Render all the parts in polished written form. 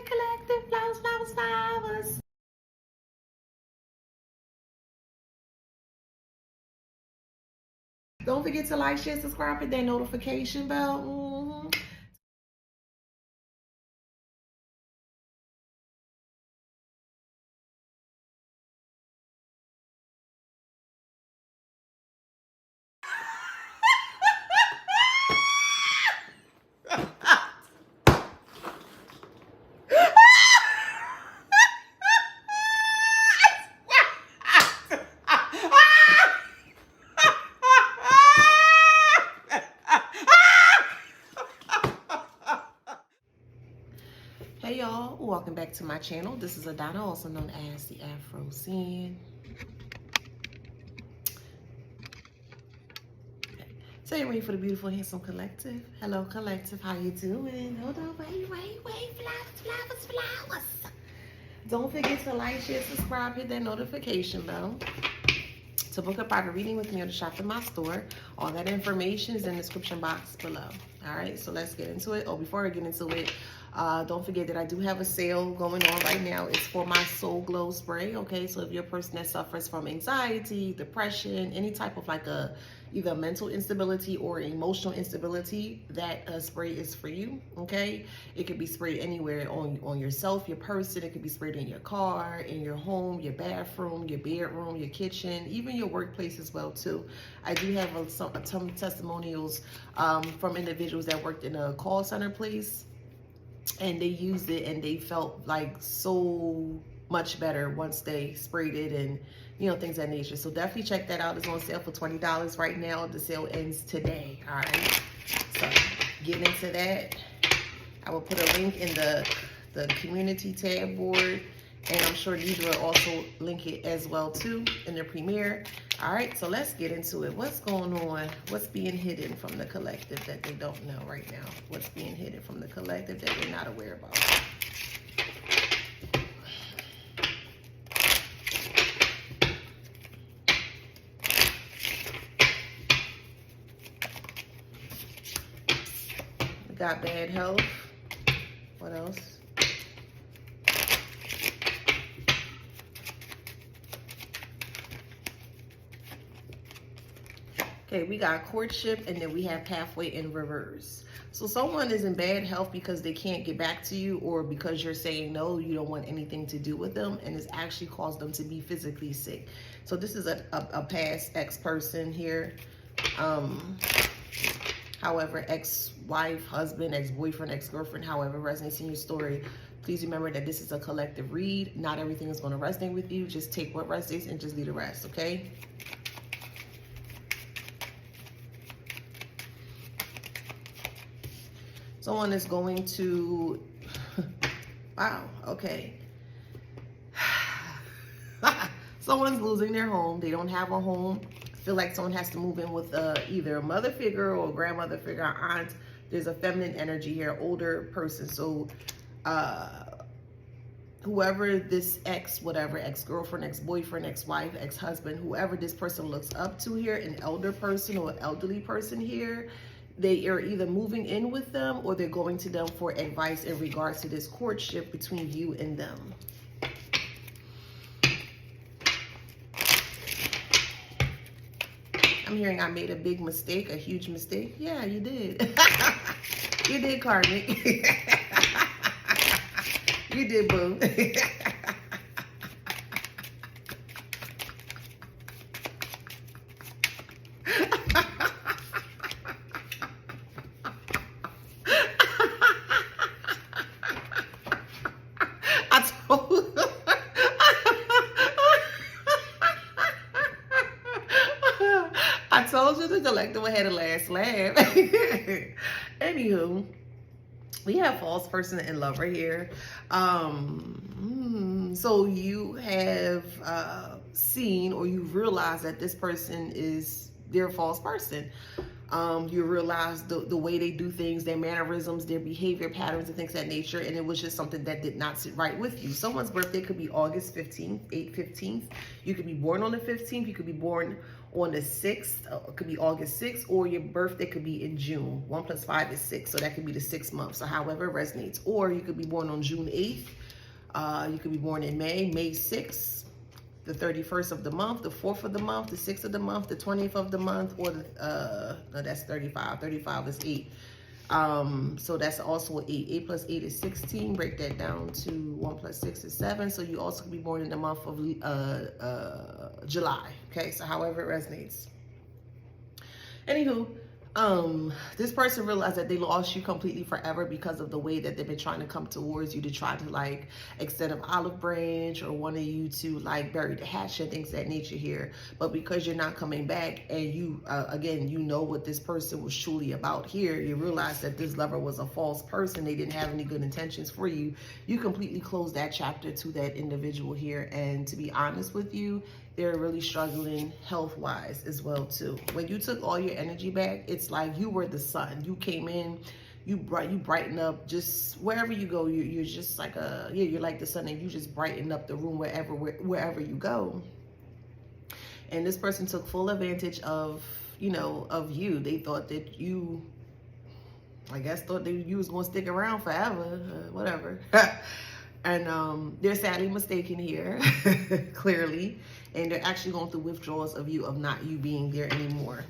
collective, flowers, flowers, flowers. Don't forget to like, share, subscribe, hit that notification bell. Hey y'all, welcome back to my channel. This is Adana, also known as the Afro Scene. So you ready for the beautiful, handsome collective? Hello, collective. How you doing? Hold on, wait. Flowers. Don't forget to like, share, subscribe, hit that notification bell. To book a private reading with me or to shop in my store, all that information is in the description box below. All right, so let's get into it. Oh, before I get into it, don't forget that I do have a sale going on right now. It's for my Soul Glow spray. Okay, so if you're a person that suffers from anxiety, depression, any type of like either mental instability or emotional instability, that spray is for you. Okay, it could be sprayed anywhere on yourself, your person. It could be sprayed in your car, in your home, your bathroom, your bedroom, your kitchen, even your workplace as well too. I do have some testimonials from individuals that worked in a call center place, and they used it and they felt like so much better once they sprayed it, and things of that nature. So definitely check that out. It's on sale for $20 right now. The sale ends today. All right, so get into that. I will put a link in the community tab board, and I'm sure Deidre will also link it as well too in the premiere. All right, so let's get into it. What's going on? What's being hidden from the collective that they don't know right now? What's being hidden from the collective that they're not aware about? We got bad health. What else? Okay, we got courtship, and then we have pathway in reverse. So someone is in bad health because they can't get back to you, or because you're saying no, you don't want anything to do with them, and it's actually caused them to be physically sick. So this is a past ex-person here. However, ex-wife, husband, ex-boyfriend, ex-girlfriend, however resonates in your story, please remember that this is a collective read. Not everything is going to resonate with you. Just take what resonates and just leave the rest, okay? Someone is going to, wow, okay. Someone's losing their home. They don't have a home. I feel like someone has to move in with either a mother figure or a grandmother figure, or aunt. There's a feminine energy here, older person. So whoever this whatever, ex-girlfriend, ex-boyfriend, ex-wife, ex-husband, whoever this person looks up to here, an elder person or an elderly person here, they are either moving in with them or they're going to them for advice in regards to this courtship between you and them. I'm hearing I made a big mistake, a huge mistake. Yeah, you did. You did, Karmic. You did, boo. I told you the collective had a last laugh. Anywho, we have false person and lover here. So you have seen, or you realized that this person is their false person. You realize the way they do things, their mannerisms, their behavior patterns, and things of that nature, and it was just something that did not sit right with you. Someone's birthday could be August 15th, 8/15th. You could be born on the 15th. You could be born on the 6th. It could be August 6th, or your birthday could be in June. 1 plus 5 is 6, so that could be the 6th month. So however it resonates. Or you could be born on June 8th. You could be born in May 6th, the 31st of the month, the 4th of the month, the 6th of the month, the 20th of the month, or the, no, that's 35. 35 is 8. So that's also 8. 8 plus 8 is 16. Break that down to 1 plus 6 is 7. So you also could be born in the month of July. Okay, so however it resonates. Anywho, this person realized that they lost you completely forever because of the way that they've been trying to come towards you, to try to like extend an olive branch or wanting you to like bury the hatchet and things of that nature here. But because you're not coming back, and you again, you know what this person was truly about here, you realize that this lover was a false person. They didn't have any good intentions for you. You completely closed that chapter to that individual here. And to be honest with you, they're really struggling health-wise as well too. When you took all your energy back, it's like you were the sun. You came in, you brighten up. Just wherever you go, you're just like you're like the sun, and you just brighten up the room wherever you go. And this person took full advantage of of you. They thought that you, I guess, thought that you was gonna stick around forever, whatever. And they're sadly mistaken here, clearly. And they're actually going through withdrawals of you, of not you being there anymore.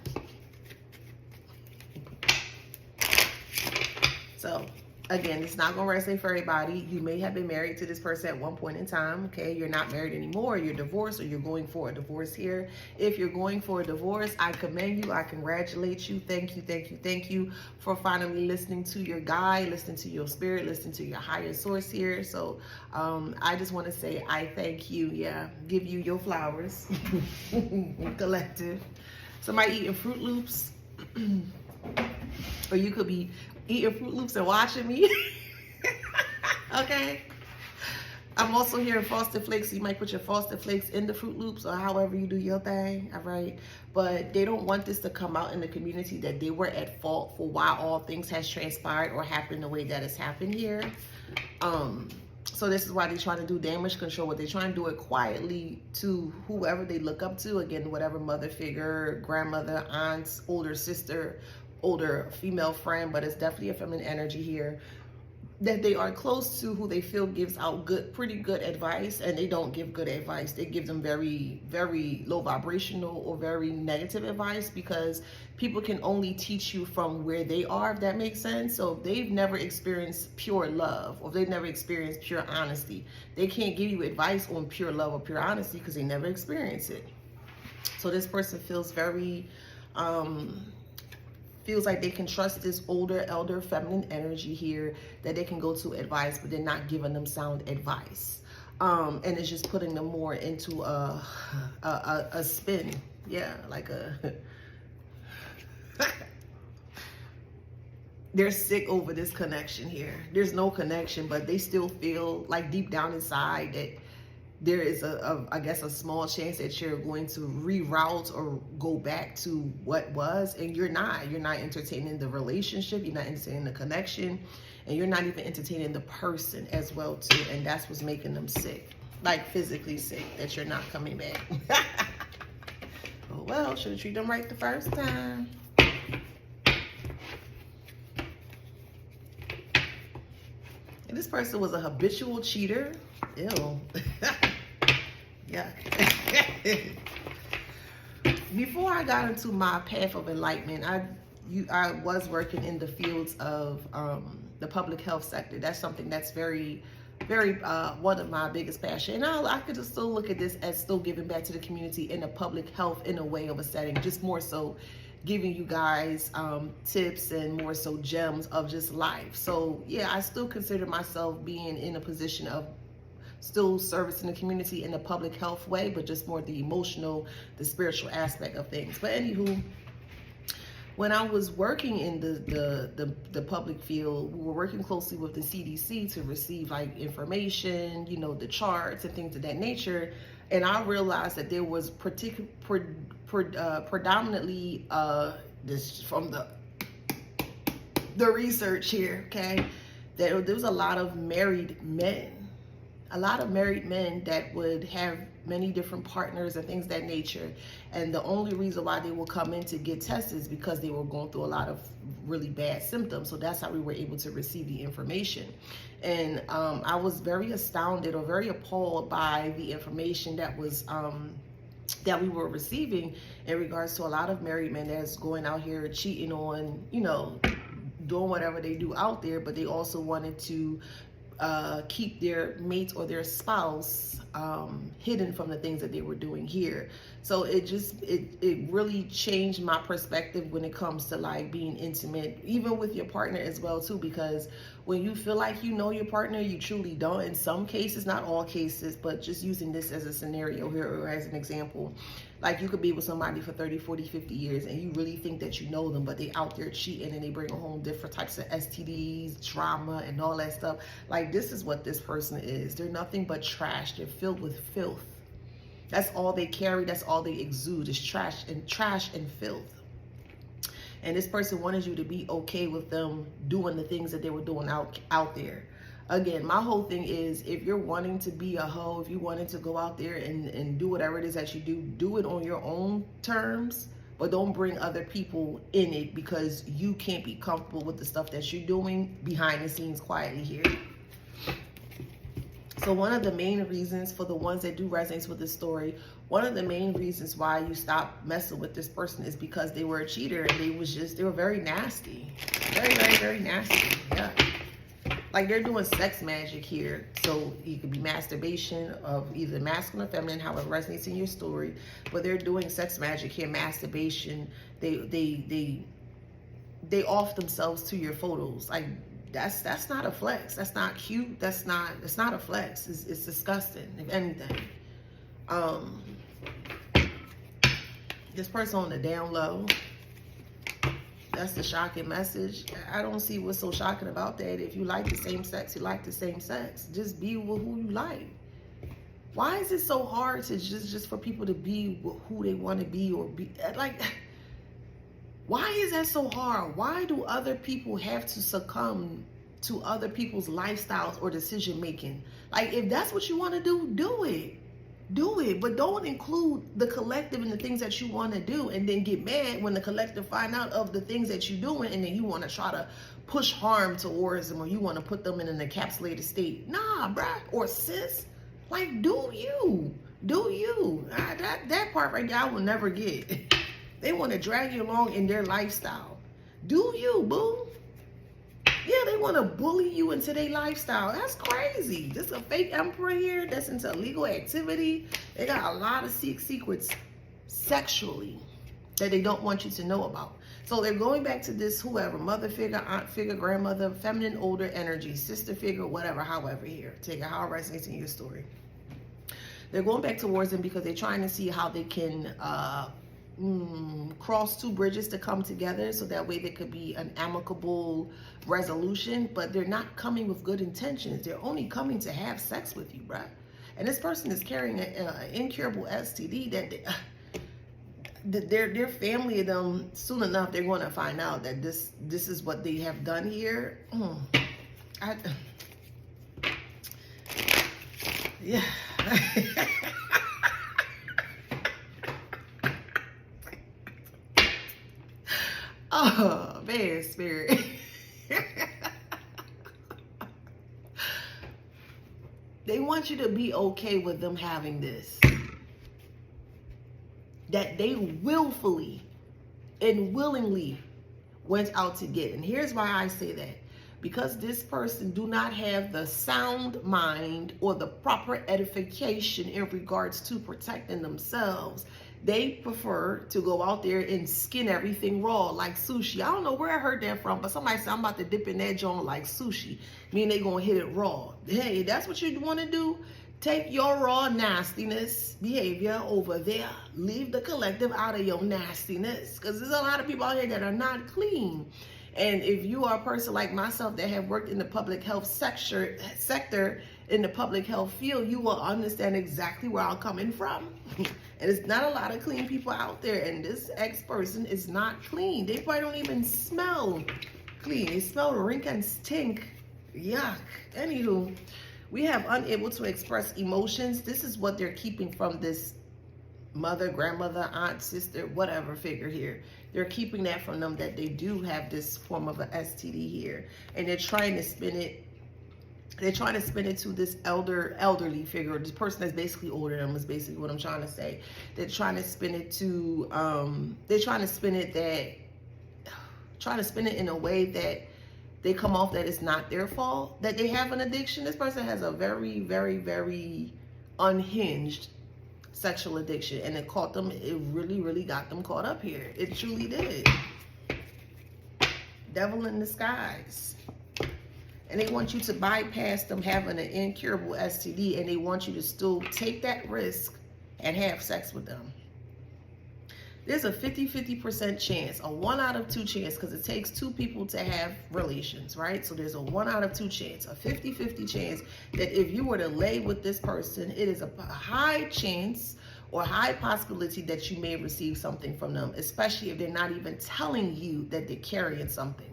So, again, it's not going to resonate for everybody. You may have been married to this person at one point in time, okay? You're not married anymore. You're divorced, or you're going for a divorce here. If you're going for a divorce, I commend you. I congratulate you. Thank you, thank you, thank you for finally listening to your guide, listening to your spirit, listening to your higher source here. So I just want to say I thank you. Yeah, give you your flowers. Collective. Somebody eating Fruit Loops. Or you could be eating Fruit Loops and watching me. Okay. I'm also hearing Frosted Flakes. So you might put your Frosted Flakes in the Fruit Loops, or however you do your thing. All right. But they don't want this to come out in the community that they were at fault for why all things has transpired or happened the way that it's happened here. So this is why they're trying to do damage control. What they're trying to do it quietly to whoever they look up to. Again, whatever mother figure, grandmother, aunt, older sister, older female friend, but it's definitely a feminine energy here, that they are close to, who they feel gives out pretty good advice. And they don't give good advice. They give them very, very low vibrational or very negative advice, because people can only teach you from where they are, if that makes sense. So if they've never experienced pure love, or they've never experienced pure honesty, they can't give you advice on pure love or pure honesty, because they never experienced it. So this person feels very feels like they can trust this older, elder, feminine energy here, that they can go to advice, but they're not giving them sound advice. And it's just putting them more into a spin. Yeah, like a... They're sick over this connection here. There's no connection, but they still feel like deep down inside that there is I guess a small chance that you're going to reroute or go back to what was, and you're not entertaining the relationship, you're not entertaining the connection, and you're not even entertaining the person as well too. And that's what's making them sick, like physically sick, that you're not coming back. Oh well, should have treated them right the first time. And this person was a habitual cheater. Ew. Yeah. Before I got into my path of enlightenment, I was working in the fields of the public health sector. That's something that's very, very one of my biggest passions. And I could just still look at this as still giving back to the community in the public health, in a way of a setting, just more so giving you guys tips and more so gems of just life. So yeah, I still consider myself being in a position of still servicing the community in a public health way, but just more the emotional, the spiritual aspect of things. But anywho, when I was working in the public field, we were working closely with the CDC to receive like information, the charts and things of that nature. And I realized that there was predominantly this from the research here, okay, that there was a lot of married men. A lot of married men that would have many different partners and things of that nature. And the only reason why they will come in to get tested is because they were going through a lot of really bad symptoms. So that's how we were able to receive the information. And I was very astounded or very appalled by the information that was that we were receiving in regards to a lot of married men that's going out here cheating on, you know, doing whatever they do out there, but they also wanted to keep their mate or their spouse hidden from the things that they were doing here. So it really changed my perspective when it comes to like being intimate, even with your partner as well too, because when you feel like you know your partner, you truly don't. In some cases, not all cases, but just using this as a scenario here or as an example, like you could be with somebody for 30, 40, 50 years and you really think that you know them, but they out there cheating and they bring home different types of STDs, trauma, and all that stuff. Like, this is what this person is. They're nothing but trash. They're filled with filth. That's all they carry. That's all they exude is trash and filth. And this person wanted you to be okay with them doing the things that they were doing out there. Again, my whole thing is, if you're wanting to be a hoe, if you wanted to go out there and do whatever it is that you do it on your own terms, but don't bring other people in it, because you can't be comfortable with the stuff that you're doing behind the scenes quietly here. So one of the main reasons, for the ones that do resonate with this story, one of the main reasons why you stop messing with this person is because they were a cheater and they were very nasty. Very, very, very nasty. Yeah. Like, they're doing sex magic here. So it could be masturbation of either masculine or feminine, however it resonates in your story. But they're doing sex magic here, masturbation. They off themselves to your photos. Like, that's not a flex. That's not cute. It's not a flex. It's disgusting, if anything. This person on the down low. That's the shocking message. I don't see what's so shocking about that. If you like the same sex, you like the same sex. Just be with who you like. Why is it so hard to just for people to be who they want to be, or be like? Why is that so hard? Why do other people have to succumb to other people's lifestyles or decision making? Like, if that's what you want to do, do it. Do it, but don't include the collective in the things that you want to do, and then get mad when the collective find out of the things that you're doing, and then you want to try to push harm towards them, or you want to put them in an encapsulated state. Nah, bruh, or sis, like, do you. That part right there, I will never get. They want to drag you along in their lifestyle. Do you, boo? Yeah, they want to bully you into their lifestyle. That's crazy. There's a fake emperor here that's into illegal activity. They got a lot of secrets sexually that they don't want you to know about. So they're going back to this whoever, mother figure, aunt figure, grandmother, feminine, older energy, sister figure, whatever, however here. Take it how it resonates in your story. They're going back towards them because they're trying to see how they can cross two bridges to come together, so that way there could be an amicable resolution. But they're not coming with good intentions. They're only coming to have sex with you, bruh. And this person is carrying an incurable STD that their family of them, soon enough they're going to find out that this is what they have done here. Yeah. Oh, man, spirit. They want you to be okay with them having this. That they willfully and willingly went out to get. And here's why I say that. Because this person do not have the sound mind or the proper edification in regards to protecting themselves. They prefer to go out there and skin everything raw like sushi. I don't know where I heard that from, but somebody said, I'm about to dip in that joint like sushi. Meaning they gonna hit it raw. Hey, that's what you want to do? Take your raw nastiness behavior over there. Leave the collective out of your nastiness. Because there's a lot of people out here that are not clean. And if you are a person like myself that have worked in the public health sector, in the public health field, you will understand exactly where I'm coming from. And it's not a lot of clean people out there. And this ex-person is not clean. They probably don't even smell clean. They smell rink and stink. Yuck. Anywho, We have unable to express emotions. This is what they're keeping from this mother, grandmother, aunt, sister, whatever figure here. They're keeping that from them, that they do have this form of an STD here. And they're trying to spin it. They're trying to spin it to this elderly figure. This person that's basically older than them is basically what I'm trying to say. They're trying to spin it to, they're trying to spin it in a way that they come off that it's not their fault that they have an addiction. This person has a very, very, very unhinged sexual addiction, and it caught them, it really, really got them caught up here. It truly did. Devil in disguise. And they want you to bypass them having an incurable STD, and they want you to still take that risk and have sex with them. There's a 50% chance, a 1 out of 2 chance, because it takes 2 people to have relations, right? So there's a 1 out of 2 chance, a 50-50 chance that if you were to lay with this person, it is a high chance or high possibility that you may receive something from them, especially if they're not even telling you that they're carrying something.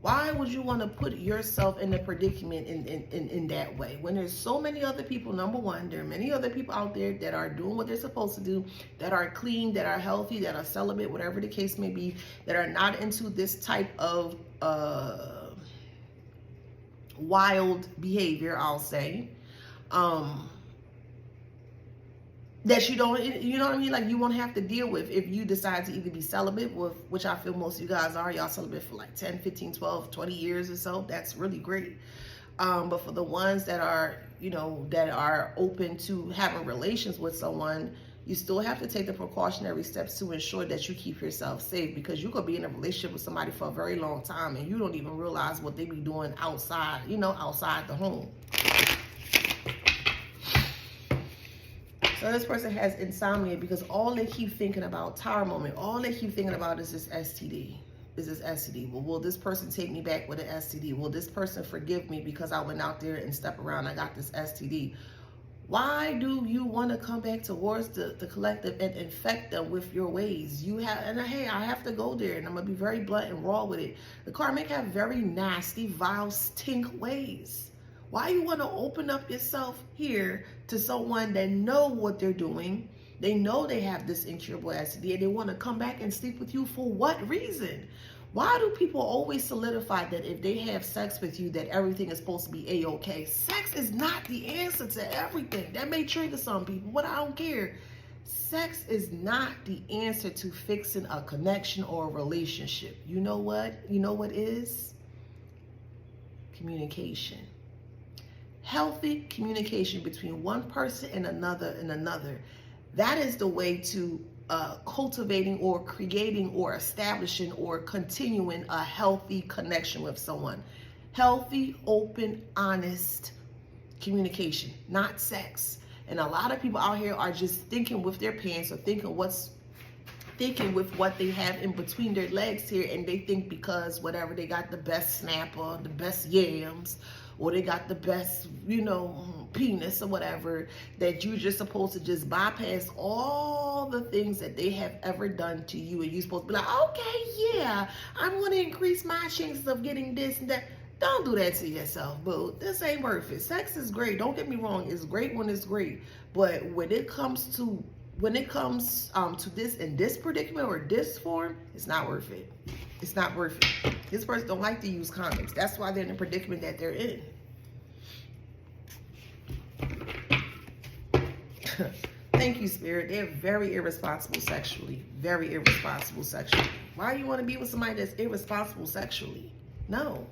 Why would you want to put yourself in a predicament in that way? When there's so many other people, number one, there are many other people out there that are doing what they're supposed to do, that are clean, that are healthy, that are celibate, whatever the case may be, that are not into this type of wild behavior, I'll say. That you don't, you know what I mean? Like, you won't have to deal with if you decide to either be celibate, with, which I feel most of you guys are. Y'all celibate for like 10, 15, 12, 20 years or so. That's really great. But for the ones that are, you know, that are open to having relations with someone, you still have to take the precautionary steps to ensure that you keep yourself safe, because you could be in a relationship with somebody for a very long time and you don't even realize what they be doing outside, you know, outside the home. So this person has insomnia because all they keep thinking about, tower moment, all they keep thinking about is this STD. Well, will this person take me back with an STD? Will this person forgive me because I went out there and stepped around, I got this STD? Why do you want to come back towards the collective and infect them with your ways? You have, and hey, I have to go there, and I'm going to be very blunt and raw with it. The karmic have very nasty, vile, stink ways. Why you want to open up yourself here to someone that know what they're doing? They know they have this incurable STD, and they want to come back and sleep with you for what reason? Why do people always solidify that if they have sex with you, that everything is supposed to be A-okay? Sex is not the answer to everything. That may trigger some people, but I don't care. Sex is not the answer to fixing a connection or a relationship. You know what? You know what is? Communication. Healthy communication between one person and another. That is the way to cultivating or creating or establishing or continuing a healthy connection with someone. Healthy, open, honest communication, not sex. And a lot of people out here are just thinking with their pants, or thinking with what they have in between their legs here, and they think because whatever, they got the best snapper, the best yams, or they got the best, you know, penis or whatever, that you're just supposed to just bypass all the things that they have ever done to you, and you're supposed to be like, okay, yeah, I'm going to increase my chances of getting this and that. Don't do that to yourself, boo. This ain't worth it. Sex is great. Don't get me wrong. It's great when it's great. But when it comes to this in this predicament or this form, it's not worth it. It's not worth it. This person don't like to use condoms. That's why they're in the predicament that they're in. Thank you, Spirit. They're very irresponsible sexually. Very irresponsible sexually. Why do you want to be with somebody that's irresponsible sexually? No.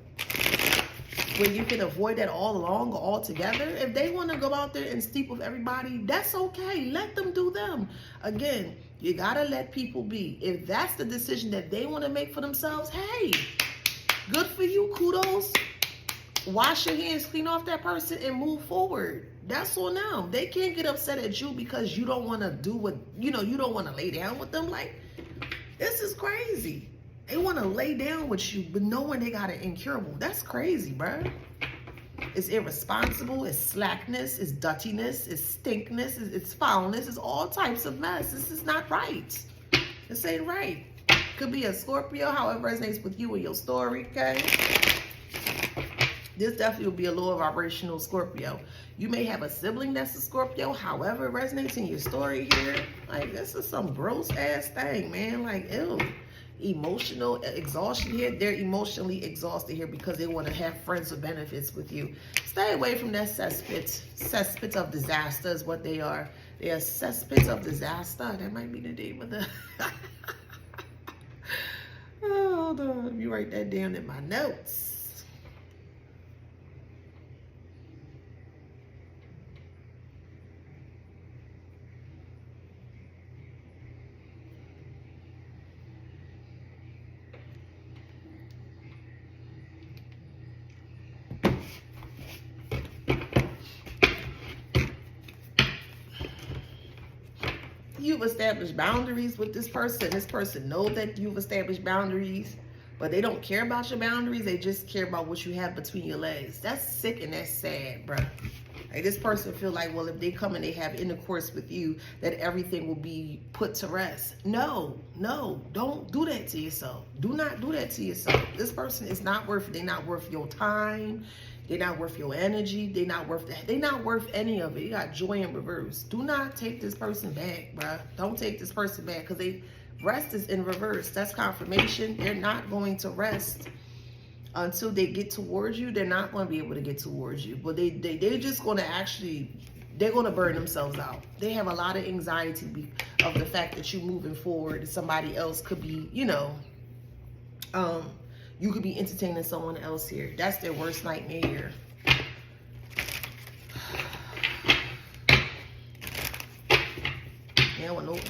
When you can avoid that all along or all together. If they want to go out there and sleep with everybody, that's okay. Let them do them. Again, you got to let people be. If that's the decision that they want to make for themselves, hey, good for you. Kudos. Wash your hands, clean off that person, and move forward. That's on them. They can't get upset at you because you don't want to do what, you know, you don't want to lay down with them. Like, this is crazy. They want to lay down with you, but knowing they got an incurable. That's crazy, bro. It's irresponsible. It's slackness. It's dirtiness. It's stinkness. It's foulness. It's all types of mess. This is not right. This ain't right. Could be a Scorpio, however it resonates with you in your story, okay? This definitely will be a lower vibrational Scorpio. You may have a sibling that's a Scorpio. However, it resonates in your story here. Like, this is some gross ass thing, man. Like, ew. Emotional exhaustion here. They're emotionally exhausted here because they want to have friends with benefits with you. Stay away from that cesspit. Cesspit of disaster is what they are. They are cesspit of disaster. That might be the name of the... Oh, hold on. Let me write that down in my notes. You've established boundaries with this person. This person knows that you've established boundaries, but they don't care about your boundaries. They just care about what you have between your legs. That's sick and that's sad, bruh. Like, this person feel like, well, if they come and they have intercourse with you, that everything will be put to rest. No, don't do that to yourself. Do not do that to yourself. This person is not worth it. They're not worth your time. They're not worth your energy. They're not worth that. They're not worth any of it. You got joy in reverse. Do not take this person back, bruh. Don't take this person back, because rest is in reverse. That's confirmation. They're not going to rest until they get towards you. They're not going to be able to get towards you, but they're just going to they're going to burn themselves out. They have a lot of anxiety of the fact that you're moving forward. Somebody else could be, you could be entertaining someone else here. That's their worst nightmare here. They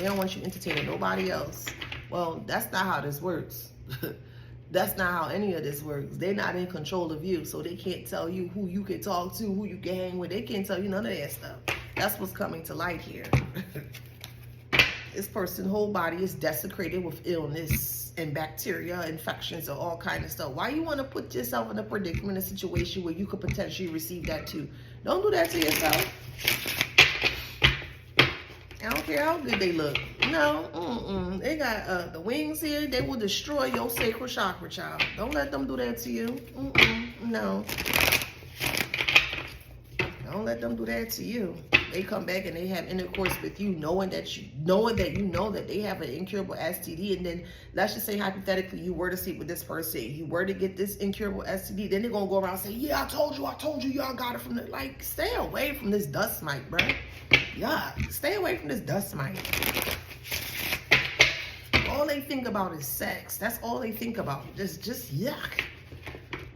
don't want you entertaining nobody else. Well, that's not how this works. That's not how any of this works. They're not in control of you, so they can't tell you who you can talk to, who you can hang with. They can't tell you none of that stuff. That's what's coming to light here. This person's whole body is desecrated with illness and bacteria, infections, and all kind of stuff. Why you want to put yourself in a predicament, a situation where you could potentially receive that too? Don't do that to yourself. I don't care how good they look. No, they got the wings here. They will destroy your sacral chakra, child. Don't let them do that to you. No. Don't let them do that to you. They come back and they have intercourse with you, knowing that you know that they have an incurable STD, and then let's just say hypothetically you were to sleep with this person, you were to get this incurable STD, then they're gonna go around and say, yeah, I told you, y'all got it from the, like, stay away from this dust mite, bro. Yeah, stay away from this dust mite. All they think about is sex. That's all they think about. Just yuck.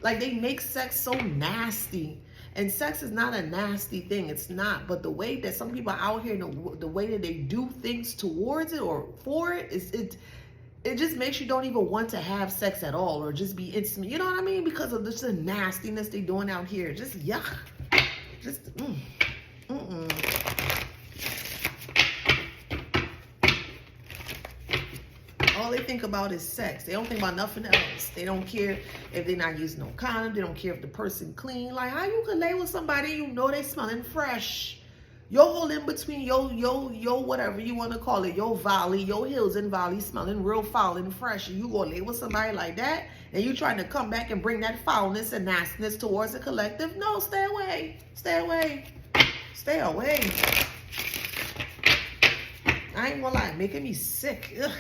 Like, they make sex so nasty. And sex is not a nasty thing. It's not. But the way that some people out here, the way that they do things towards it or for it, it just makes you don't even want to have sex at all, or just be intimate. You know what I mean? Because of the nastiness they're doing out here. Just yuck. Just all they think about is sex. They don't think about nothing else. They don't care if they're not using no condom. They don't care if the person clean. Like, how you can lay with somebody you know they smelling fresh? Your whole in between, yo, whatever you want to call it, your valley, your hills and valleys smelling real foul and fresh. And you gonna lay with somebody like that? And you trying to come back and bring that foulness and nastiness towards the collective? No, stay away. Stay away. Stay away. I ain't gonna lie, making me sick. Ugh.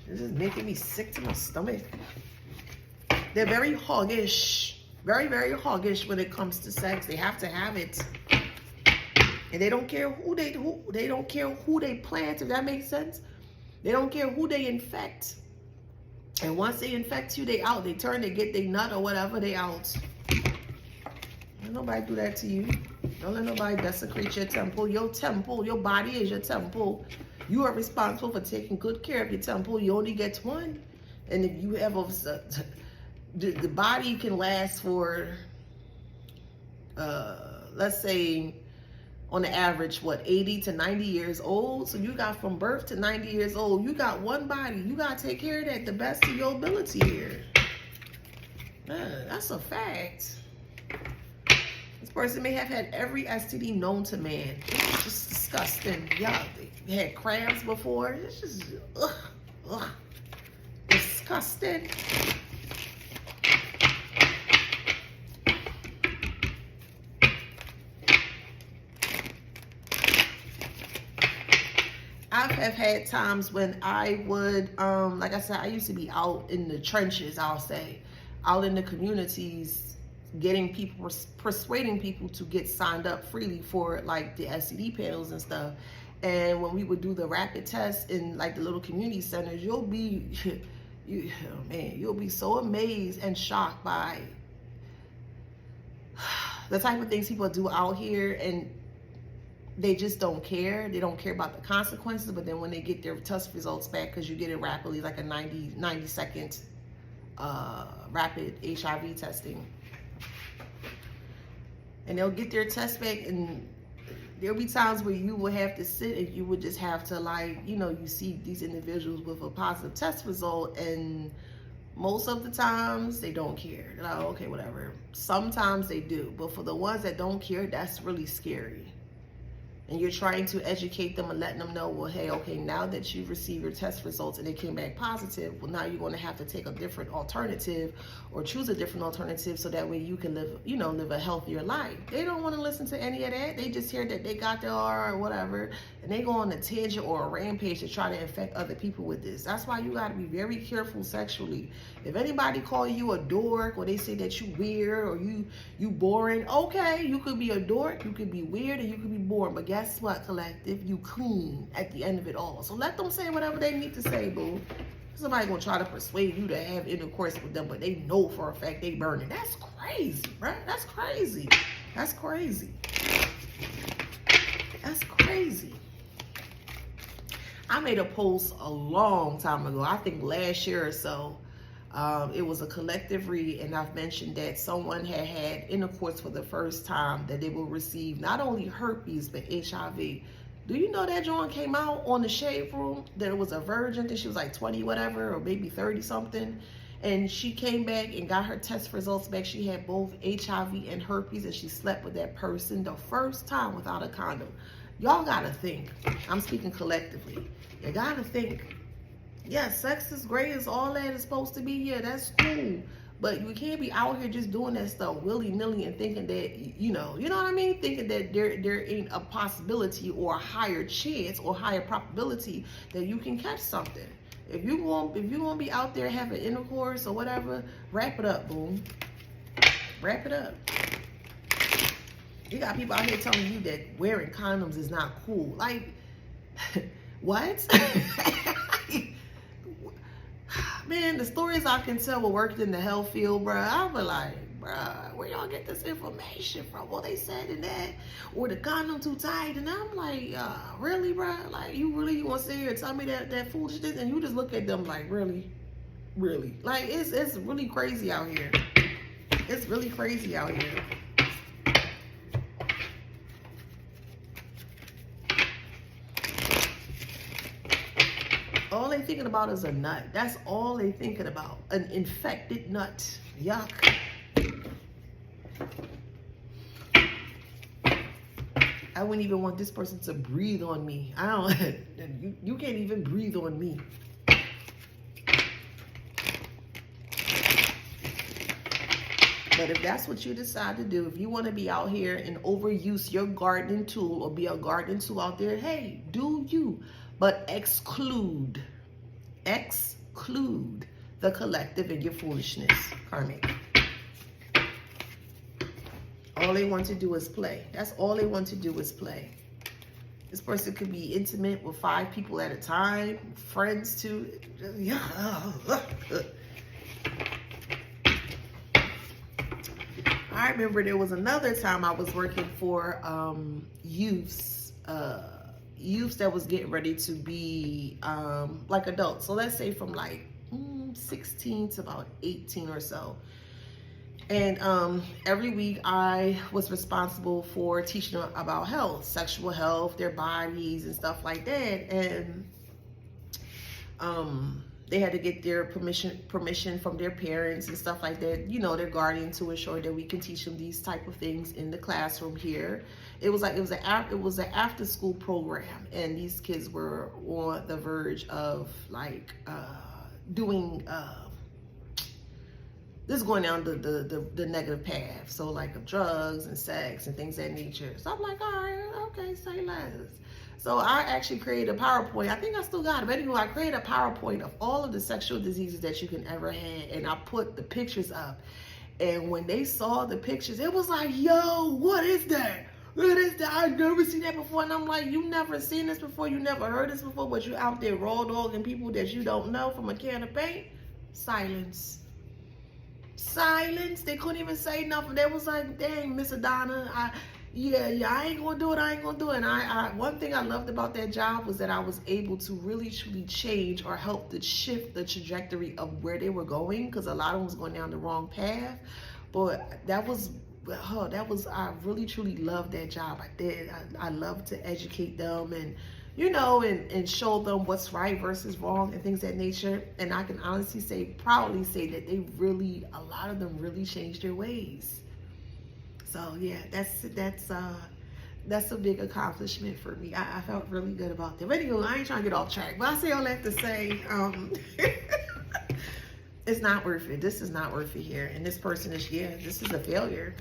This is making me sick to my stomach. They're very hoggish, very, very hoggish when it comes to sex. They have to have it, and they don't care who they don't care who they plant. If that makes sense, they don't care who they infect. And once they infect you, they out. They turn, they get they nut or whatever, they out. Don't nobody do that to you. Don't let nobody desecrate your temple. Your temple, your body is your temple. You are responsible for taking good care of your temple. You only get one. And if you have the body can last for, let's say, on the average, what, 80 to 90 years old? So you got from birth to 90 years old. You got one body. You got to take care of that the best of your ability here. That's a fact. This person may have had every STD known to man. It's just disgusting. Yeah, they had crabs before. It's just, disgusting. I've have had times when I would, like I said, I used to be out in the trenches, I'll say, out in the communities, getting people, persuading people to get signed up freely for like the STD panels and stuff. And when we would do the rapid tests in like the little community centers, you'll be, you'll be so amazed and shocked by the type of things people do out here, and they just don't care. They don't care about the consequences, but then when they get their test results back, because you get it rapidly, like a 90-second rapid HIV testing, and they'll get their test back, and there'll be times where you will have to sit and you would just have to, like, you see these individuals with a positive test result, and most of the times they don't care. They're like, okay, whatever. Sometimes they do, but for the ones that don't care, that's really scary. And you're trying to educate them and letting them know, well, hey, okay, now that you've received your test results and they came back positive, well, now you're going to have to take a different alternative or choose a different alternative so that way you can live, live a healthier life. They don't want to listen to any of that. They just hear that they got their R or whatever, and they go on a tangent or a rampage to try to infect other people with this. That's why you got to be very careful sexually. If anybody call you a dork, or they say that you weird or you boring, okay, you could be a dork, you could be weird, and you could be boring, but guess what, collective? You clean at the end of it all. So let them say whatever they need to say, boo. Somebody gonna try to persuade you to have intercourse with them, but they know for a fact they burning. That's crazy, right? That's crazy. That's crazy. That's crazy. I made a post a long time ago, I think last year or so. It was a collective read, and I've mentioned that someone had intercourse for the first time, that they will receive not only herpes, but HIV. Do you know that Joan came out on the Shade Room, that it was a virgin, that she was like 20 whatever, or maybe 30 something, and she came back and got her test results back. She had both HIV and herpes, and she slept with that person the first time without a condom. Y'all gotta think. I'm speaking collectively. You gotta think. Yeah, sex is great, it's all that is supposed to be. Yeah, that's cool. But you can't be out here just doing that stuff willy-nilly and thinking that, you know what I mean? Thinking that there ain't a possibility or a higher chance or higher probability that you can catch something. If you gonna be out there having intercourse or whatever, wrap it up, boom. Wrap it up. You got people out here telling you that wearing condoms is not cool. Like, what? Man, the stories I can tell were worked in the health field, bruh. I was like, bruh, where y'all get this information from? Well, they said in that, or the condom too tight. And I'm like, really, bruh? Like, you really want to sit here and tell me that foolishness? And you just look at them like, really? Really? Like, it's really crazy out here. It's really crazy out here. All they thinking about is a nut. That's all they thinking about. An infected nut. Yuck. I wouldn't even want this person to breathe on me. I don't. You can't even breathe on me. But if that's what you decide to do, if you want to be out here and overuse your gardening tool or be a gardening tool out there, hey, do you. But exclude the collective in your foolishness, karmic. All they want to do is play. That's all they want to do is play. This person could be intimate with 5 people at a time, friends too. Yeah. I remember there was another time I was working for youths that was getting ready to be like adults. So let's say from like 16 to about 18 or so. And every week I was responsible for teaching them about health, sexual health, their bodies and stuff like that. And they had to get their permission from their parents and stuff like that, their guardian, to ensure that we can teach them these type of things in the classroom here. It was an after school program, and these kids were on the verge of like doing this is going down the negative path. So like of drugs and sex and things of that nature. So I'm like, all right, okay, say less. So I actually created a PowerPoint. I think I still got it. But anyway, I created a PowerPoint of all of the sexual diseases that you can ever have. And I put the pictures up. And when they saw the pictures, it was like, yo, what is that? What is that? I've never seen that before. And I'm like, you never seen this before? You never heard this before? But you out there raw dogging people that you don't know from a can of paint? Silence. Silence. They couldn't even say nothing. They was like, dang, Miss Adonna, I ain't gonna do it. I ain't gonna do it. And one thing I loved about that job was that I was able to really truly change or help to shift the trajectory of where they were going, because a lot of them was going down the wrong path. But I really truly loved that job. I did. I love to educate them and, you know, and show them what's right versus wrong and things of that nature. And I can honestly proudly say that a lot of them really changed their ways. So yeah, that's a big accomplishment for me. I felt really good about that. But anyway, I ain't trying to get off track. But I say all that to say, it's not worth it. This is not worth it here. And this person is, this is a failure.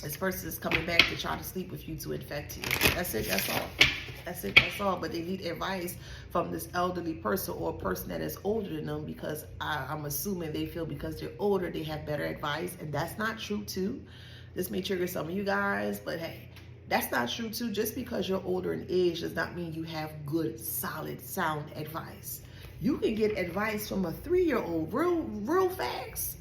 This person is coming back to try to sleep with you to infect you. That's it. That's all. That's it. That's all. But they need advice from this elderly person or a person that is older than them, because I'm assuming they feel because they're older, they have better advice. And that's not true too. This may trigger some of you guys, but hey, that's not true too. Just because you're older in age does not mean you have good, solid, sound advice. You can get advice from a 3-year-old, real facts.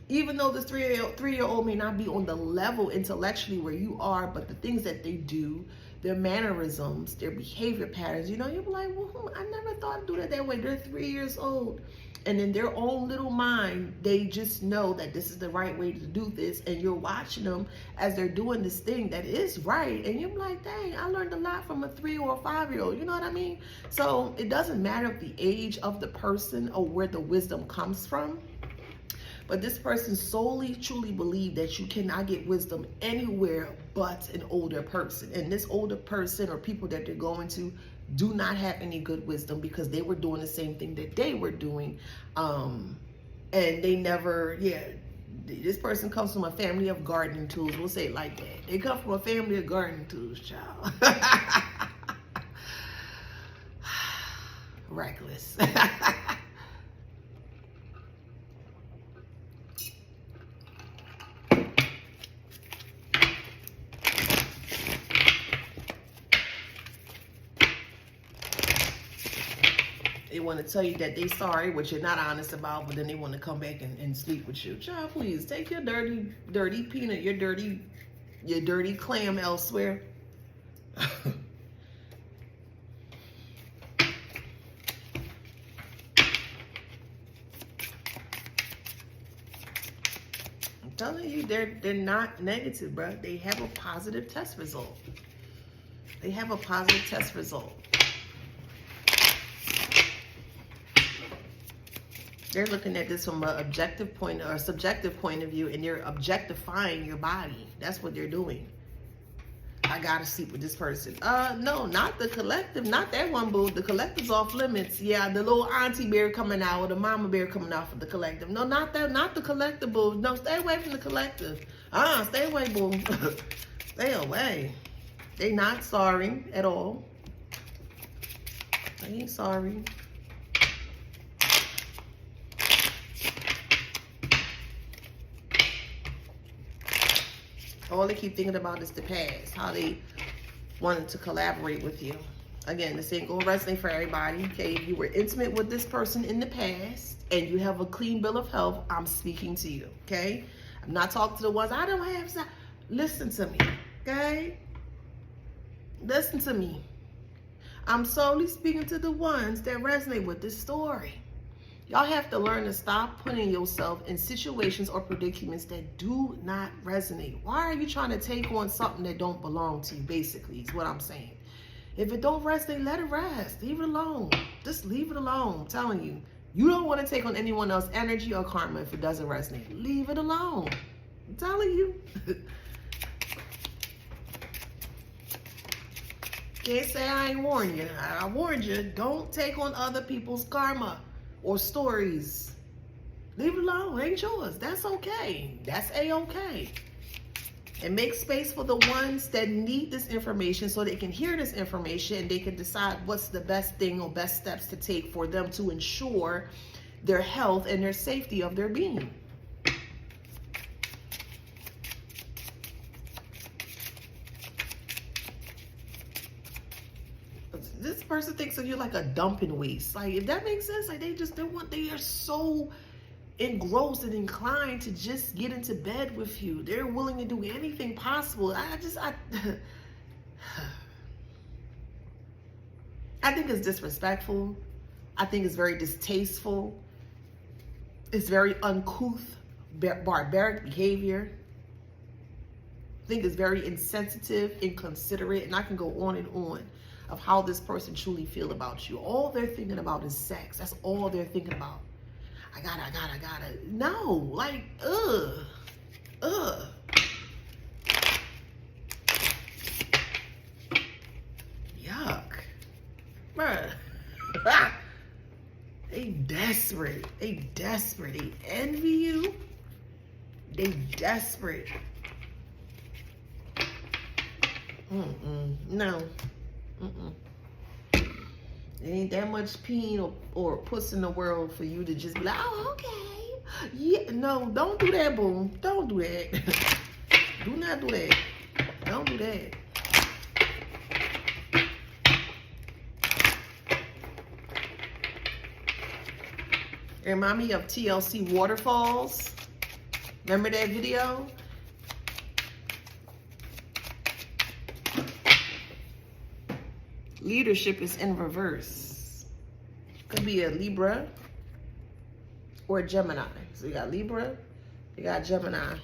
Even though this 3-year-old may not be on the level intellectually where you are, but the things that they do, their mannerisms, their behavior patterns, you know, you'll be like, well, I never thought to do that way. They're 3 years old. And in their own little mind, they just know that this is the right way to do this. And you're watching them as they're doing this thing that is right. And you're like, dang, I learned a lot from a 3 or a 5-year-old. You know what I mean? So it doesn't matter the age of the person or where the wisdom comes from. But this person solely, truly believed that you cannot get wisdom anywhere but an older person. And this older person or people that they're going to do not have any good wisdom, because they were doing the same thing that they were doing. And they never, this person comes from a family of gardening tools. We'll say it like that. They come from a family of gardening tools, child. Reckless. They want to tell you that they're sorry, which you're not honest about, but then they want to come back and sleep with you. Child, please take your dirty peanut, your dirty clam elsewhere. I'm telling you, they're not negative, bro. They have a positive test result. They have a positive test result. They're looking at this from an objective point or a subjective point of view, and they're objectifying your body. That's what they're doing. I gotta sleep with this person. No, not the collective, not that one, boo. The collective's off limits. Yeah, the little auntie bear coming out or the mama bear coming out for the collective. No, not that, not the collective, boo. No, stay away from the collective. Stay away, boo. Stay away. They not sorry at all. They ain't sorry. All they keep thinking about is the past, how they wanted to collaborate with you. Again, this ain't gonna resonate for everybody, okay? If you were intimate with this person in the past and you have a clean bill of health, I'm speaking to you, okay? I'm not talking to the ones, I don't have sex. Listen to me, okay? Listen to me. I'm solely speaking to the ones that resonate with this story. Y'all have to learn to stop putting yourself in situations or predicaments that do not resonate. Why are you trying to take on something that don't belong to you, basically, is what I'm saying. If it don't resonate, let it rest. Leave it alone. Just leave it alone. I'm telling you. You don't want to take on anyone else's energy or karma if it doesn't resonate. Leave it alone. I'm telling you. Can't say I ain't warned you. I warned you. Don't take on other people's karma or stories. Leave it alone. It ain't yours. That's okay. That's A-okay. And make space for the ones that need this information so they can hear this information and they can decide what's the best thing or best steps to take for them to ensure their health and their safety of their being. This person thinks of you like a dumping waste. Like, if that makes sense, like they are so engrossed and inclined to just get into bed with you. They're willing to do anything possible. I think it's disrespectful. I think it's very distasteful. It's very uncouth, barbaric behavior. I think it's very insensitive, inconsiderate, and I can go on and on of how this person truly feel about you. All they're thinking about is sex. That's all they're thinking about. I gotta. No, like, Yuck. Bruh. They desperate. They envy you. They desperate. No. It ain't that much peen or puss in the world for you to just be like, oh, okay. Yeah, no, don't do that, boo. Don't do that. Do not do that. Don't do that. It remind me of TLC Waterfalls. Remember that video? Leadership is in reverse. Could be a Libra or a Gemini. So you got Libra, you got Gemini.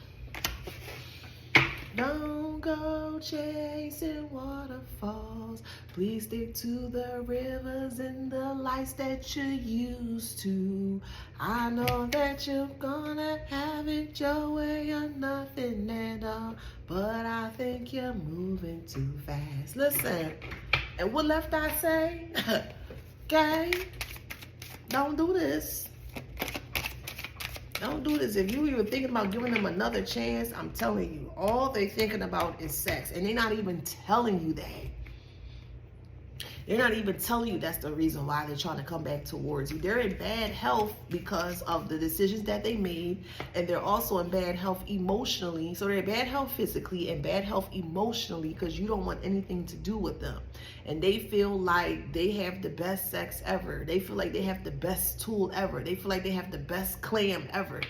Don't go chasing waterfalls. Please stick to the rivers and the lights that you're used to. I know that you're gonna have it your way or nothing at all, but I think you're moving too fast. Listen. And what left I say? Okay? Don't do this. Don't do this. If you even thinking about giving them another chance, I'm telling you, all they thinking about is sex. And they're not even telling you that. They're not even telling you that's the reason why they're trying to come back towards you. They're in bad health because of the decisions that they made, and they're also in bad health emotionally. So they're in bad health physically and bad health emotionally because you don't want anything to do with them. And they feel like they have the best sex ever. They feel like they have the best tool ever. They feel like they have the best clam ever.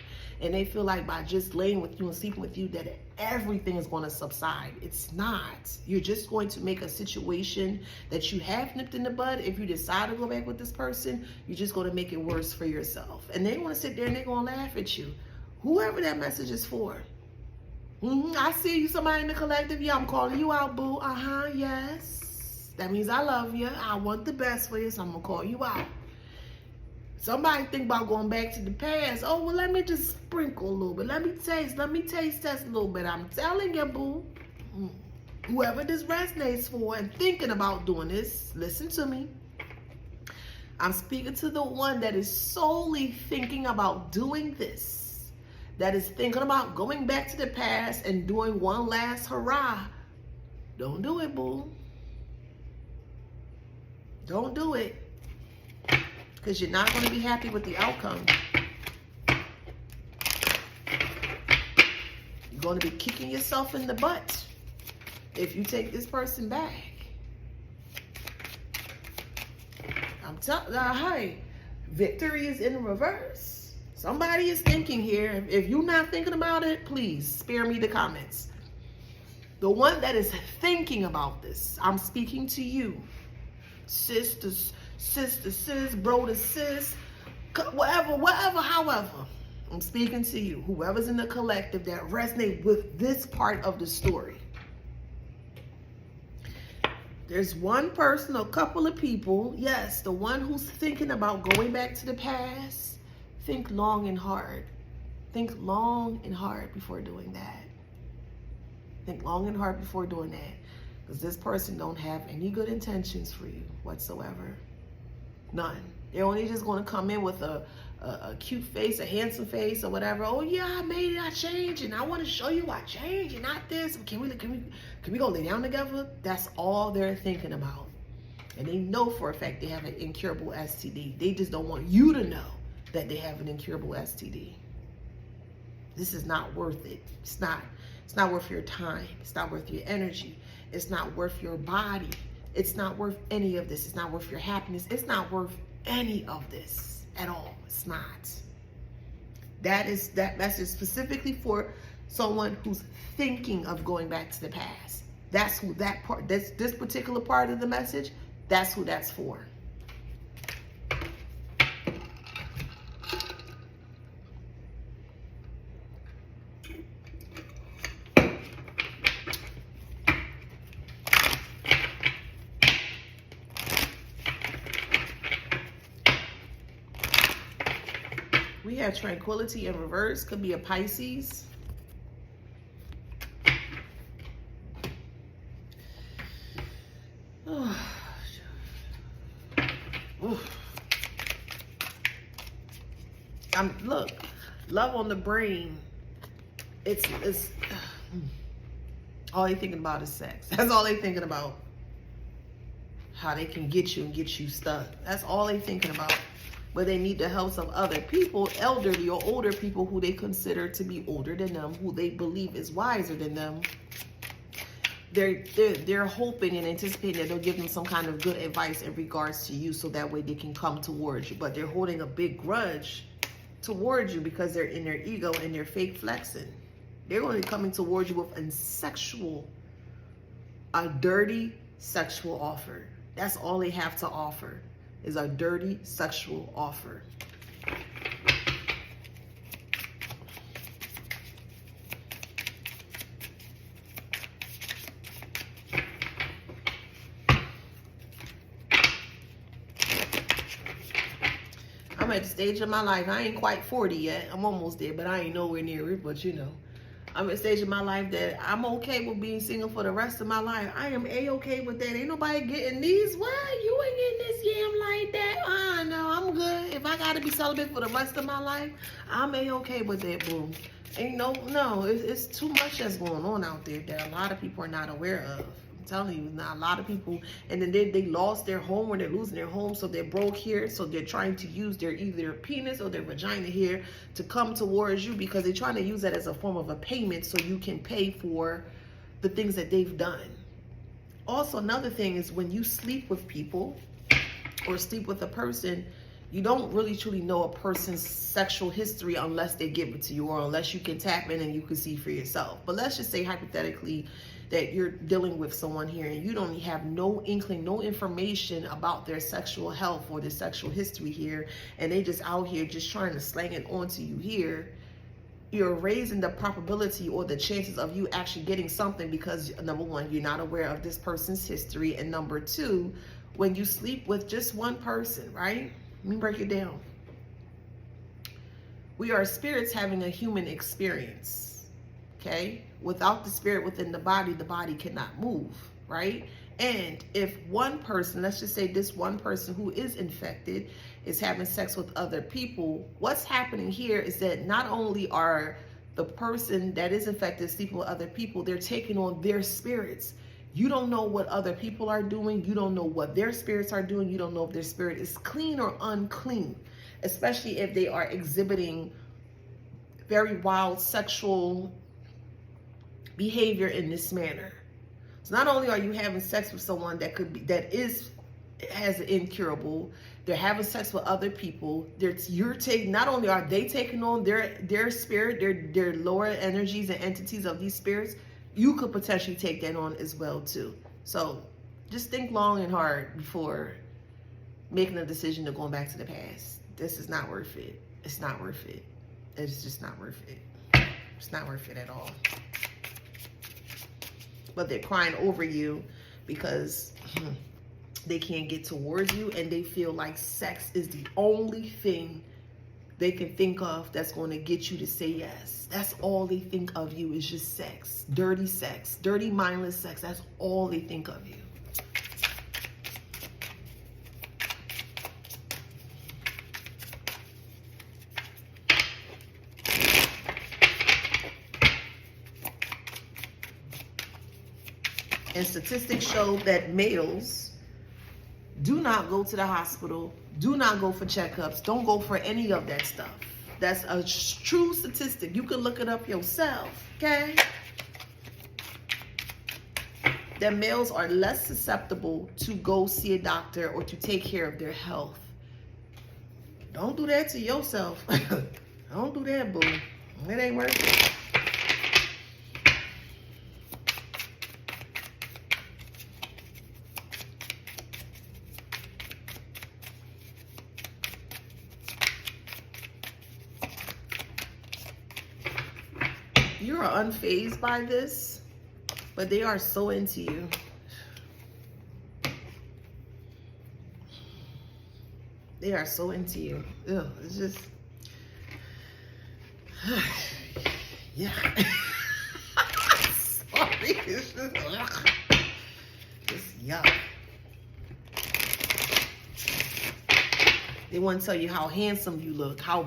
And they feel like by just laying with you and sleeping with you that everything is going to subside. It's not. You're just going to make a situation that you have nipped in the bud. If you decide to go back with this person, you're just going to make it worse for yourself. And they want to sit there and they're going to laugh at you. Whoever that message is for. I see you, somebody in the collective. Yeah, I'm calling you out, boo. Yes. That means I love you. I want the best for you, so I'm going to call you out. Somebody think about going back to the past. Oh, well, let me just sprinkle a little bit. Let me taste test a little bit. I'm telling you, boo. Whoever this resonates for and thinking about doing this, listen to me. I'm speaking to the one that is solely thinking about doing this. That is thinking about going back to the past and doing one last hurrah. Don't do it, boo. Don't do it. Because you're not going to be happy with the outcome. You're going to be kicking yourself in the butt if you take this person back. I'm telling you, hey, victory is in reverse. Somebody is thinking here. If you're not thinking about it, please spare me the comments. The one that is thinking about this, I'm speaking to you. Sisters, sister, sis, bro to sis, whatever, however. I'm speaking to you. Whoever's in the collective that resonates with this part of the story. There's one person, a couple of people. Yes, the one who's thinking about going back to the past. Think long and hard. Think long and hard before doing that. Think long and hard before doing that. Because this person don't have any good intentions for you whatsoever. None. They're only just going to come in with a a cute face, a handsome face, or whatever. Oh yeah, I made it, I changed, and I want to show you I changed, and not this. Can we go lay down together? That's all they're thinking about. And they know for a fact they have an incurable STD. They just don't want you to know that they have an incurable STD. This is not worth it. It's not worth your time. It's not worth your energy. It's not worth your body. It's not worth any of this. It's not worth your happiness. It's not worth any of this at all. It's not. That message specifically for someone who's thinking of going back to the past. That's who that part, this particular part of the message, that's who that's for. We have tranquility in reverse. Could be a Pisces. Look, love on the brain. It's all they thinking about is sex. That's all they thinking about. How they can get you and get you stuck. That's all they thinking about. But they need the help of other people, elderly or older people who they consider to be older than them, who they believe is wiser than them. They're hoping and anticipating that they'll give them some kind of good advice in regards to you, so that way they can come towards you. But they're holding a big grudge towards you because they're in their ego and they're fake flexing. They're going to be coming towards you with a dirty sexual offer. That's all they have to offer, is a dirty sexual offer. I'm at the stage of my life. I ain't quite 40 yet. I'm almost there, but I ain't nowhere near it. But you know, I'm at a stage of my life that I'm okay with being single for the rest of my life. I am a-okay with that. Ain't nobody getting these. What? You ain't getting this yam like that. No, I'm good. If I gotta be celibate for the rest of my life, I'm a-okay with that, boo. Ain't no, it's too much that's going on out there that a lot of people are not aware of. I'm telling you, not a lot of people, and then they lost their home, or they're losing their home, so they're broke here, so they're trying to use either their penis or their vagina here to come towards you, because they're trying to use that as a form of a payment so you can pay for the things that they've done. Also, another thing is when you sleep with people or sleep with a person, you don't really truly know a person's sexual history unless they give it to you, or unless you can tap in and you can see for yourself. But let's just say hypothetically that you're dealing with someone here and you don't have no inkling, no information about their sexual health or their sexual history here, and they just out here just trying to slang it onto you here. You're raising the probability or the chances of you actually getting something because, number one, you're not aware of this person's history, and number two, when you sleep with just one person, right? Let me break it down. We are spirits having a human experience, okay? Without the spirit within the body cannot move, right? And if one person, let's just say this one person who is infected is having sex with other people, what's happening here is that not only are the person that is infected sleeping with other people, they're taking on their spirits. You don't know what other people are doing. You don't know what their spirits are doing. You don't know if their spirit is clean or unclean, especially if they are exhibiting very wild sexual behavior in this manner. So not only are you having sex with someone that has an incurable, they're having sex with other people. Not only are they taking on their spirit, their lower energies and entities of these spirits, you could potentially take that on as well too. So just think long and hard before making a decision to going back to the past. This is not worth it. It's not worth it. It's just not worth it. It's not worth it at all. But they're crying over you because they can't get towards you, and they feel like sex is the only thing they can think of that's going to get you to say yes. That's all they think of you, is just sex. Dirty, mindless sex. That's all they think of you. And statistics show that males do not go to the hospital, do not go for checkups, don't go for any of that stuff. That's a true statistic. You can look it up yourself, okay? That males are less susceptible to go see a doctor or to take care of their health. Don't do that to yourself. Don't do that, boo. It ain't worth it. You are unfazed by this, but they are so into you. They are so into you. Ugh, it's just, yeah. Sorry, it's just yuck. They want to tell you how handsome you look, how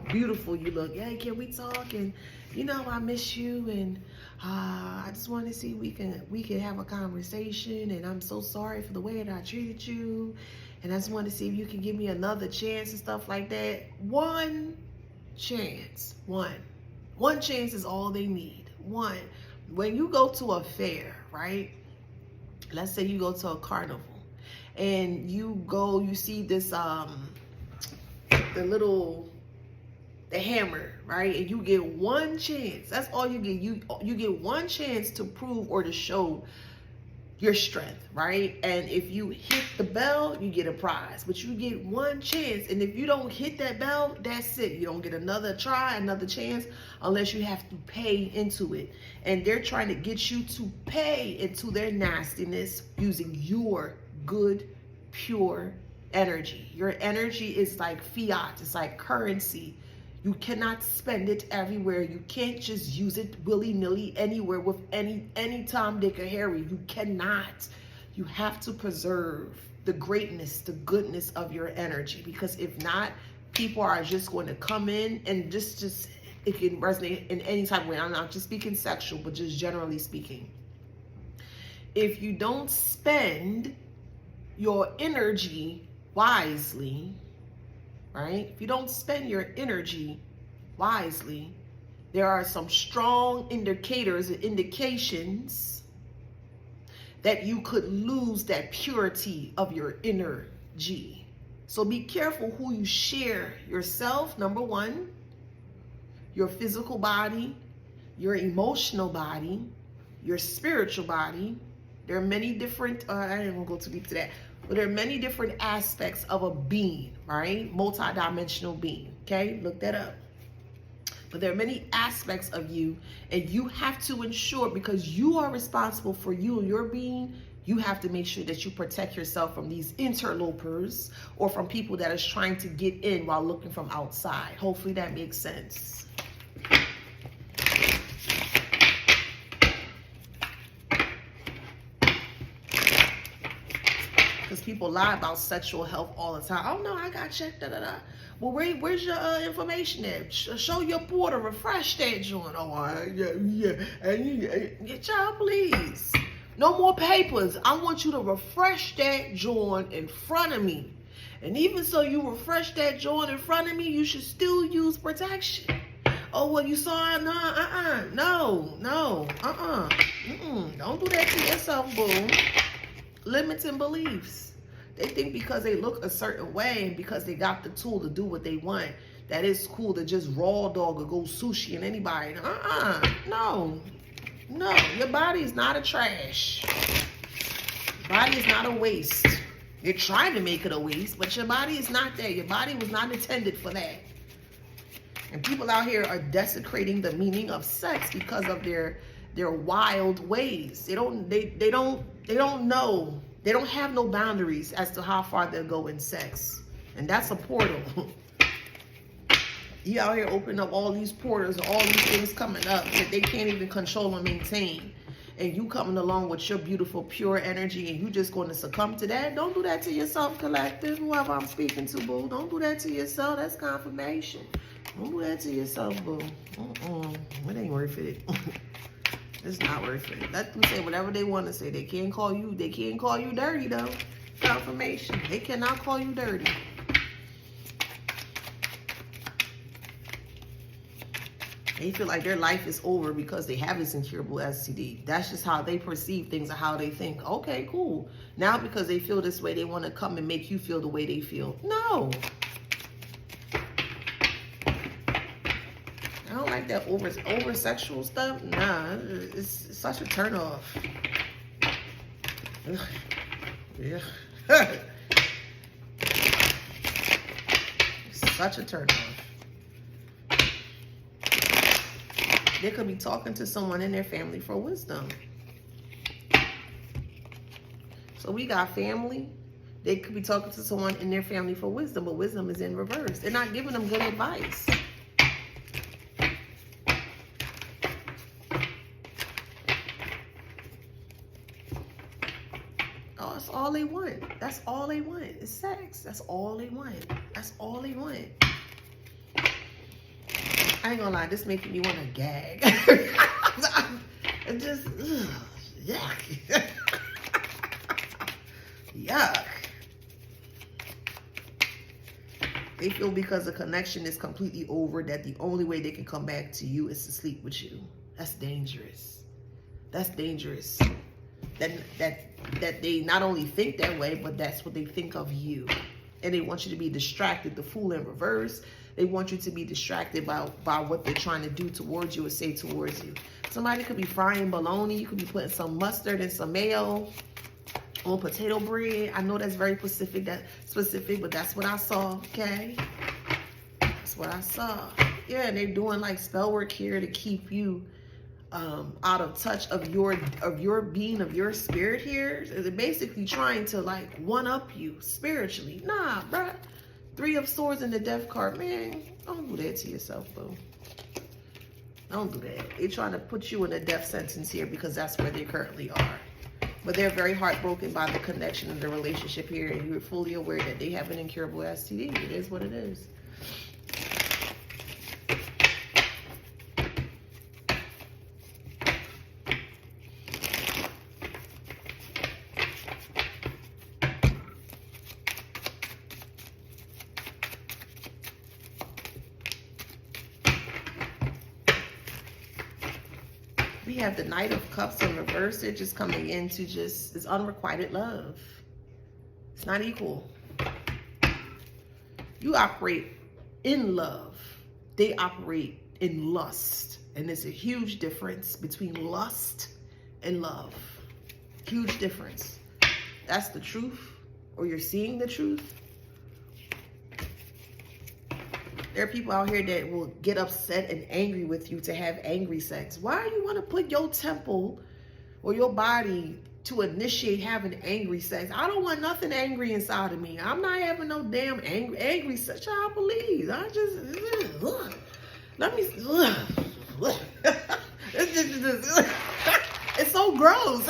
beautiful you look. Hey, can we talk? And you know, I miss you, and I just want to see we can have a conversation. And I'm so sorry for the way that I treated you, and I just want to see if you can give me another chance and stuff like that. One chance, one chance is all they need. One. When you go to a fair, right? Let's say you go to a carnival, and you see this the hammer, right? And you get one chance. That's all you get. You get one chance to prove or to show your strength, right? And if you hit the bell, you get a prize. But you get one chance. And if you don't hit that bell, that's it. You don't get another try, another chance, unless you have to pay into it. And they're trying to get you to pay into their nastiness using your good, pure energy. Your energy is like fiat. It's like currency. You cannot spend it everywhere. You can't just use it willy-nilly anywhere with any Tom, Dick, or Harry. You cannot. You have to preserve the greatness, the goodness of your energy, because if not, people are just going to come in and just it can resonate in any type of way. I'm not just speaking sexual, but just generally speaking. If you don't spend your energy wisely, right? If you don't spend your energy wisely, there are some strong indicators and indications that you could lose that purity of your energy. So be careful who you share yourself, number one, your physical body, your emotional body, your spiritual body. There are many different, I didn't want to go too deep to that, but there are many different aspects of a being, right? Multi-dimensional being, okay? Look that up. But there are many aspects of you, and you have to ensure, because you are responsible for you and your being, you have to make sure that you protect yourself from these interlopers or from people that is trying to get in while looking from outside. Hopefully that makes sense. Because people lie about sexual health all the time. Oh no, I got checked. Well, where's your information at? Show your porter, refresh that joint. Oh, yeah. Child, please. No more papers. I want you to refresh that joint in front of me. And even so you refresh that joint in front of me, you should still use protection. Oh, well, you saw it? No. Don't do that to yourself, boo. Limiting beliefs. They think because they look a certain way and because they got the tool to do what they want, that it's cool to just raw dog or go sushi and anybody. No. Your body is not a trash. Your body is not a waste. You're trying to make it a waste, but your body is not there. Your body was not intended for that. And people out here are desecrating the meaning of sex because of their wild ways. They don't know. They don't have no boundaries as to how far they'll go in sex. And that's a portal. You out here opening up all these portals, all these things coming up that they can't even control and maintain. And you coming along with your beautiful, pure energy, and you just going to succumb to that. Don't do that to yourself, collective, whoever I'm speaking to, boo. Don't do that to yourself. That's confirmation. Don't do that to yourself, boo. It ain't worth it. It's not worth it. Let them say whatever they want to say. They can't call you dirty though. Confirmation. They cannot call you dirty. They feel like their life is over because they have this incurable STD. That's just how they perceive things or how they think. Okay, cool. Now because they feel this way, they want to come and make you feel the way they feel. No. I don't like that over sexual stuff. Nah, it's such a turn off. Yeah. Such a turn off. They could be talking to someone in their family for wisdom. So we got family. They could be talking to someone in their family for wisdom, but wisdom is in reverse. They're not giving them good advice. Oh, that's all they want. That's all they want. It's sex. That's all they want. That's all they want. I ain't gonna lie, this making me want to gag. It just, yuck. Yuck. They feel because the connection is completely over that the only way they can come back to you is to sleep with you. That's dangerous. That's dangerous. That they not only think that way, but that's what they think of you. And they want you to be distracted, the fool in reverse. They want you to be distracted by what they're trying to do towards you or say towards you. Somebody could be frying bologna. You could be putting some mustard and some mayo on potato bread. I know that's very specific, but that's what I saw, okay? That's what I saw. Yeah, and they're doing like spell work here to keep you out of touch of your being, of your spirit here. They're basically trying to like one-up you spiritually. Nah, bruh. 3 of Swords and the Death card. Man, don't do that to yourself, boo. Don't do that. They're trying to put you in a death sentence here because that's where they currently are. But they're very heartbroken by the connection of the relationship here, and you're fully aware that they have an incurable STD. It is what it is. We have the Knight of Cups in reverse. They're just coming into it's unrequited love. It's not equal. You operate in love. They operate in lust. And there's a huge difference between lust and love. Huge difference. That's the truth, or you're seeing the truth. There are people out here that will get upset and angry with you to have angry sex. Why do you want to put your temple or your body to initiate having angry sex? I don't want nothing angry inside of me. I'm not having no damn angry sex. Child, please. I just, let me, it's so gross.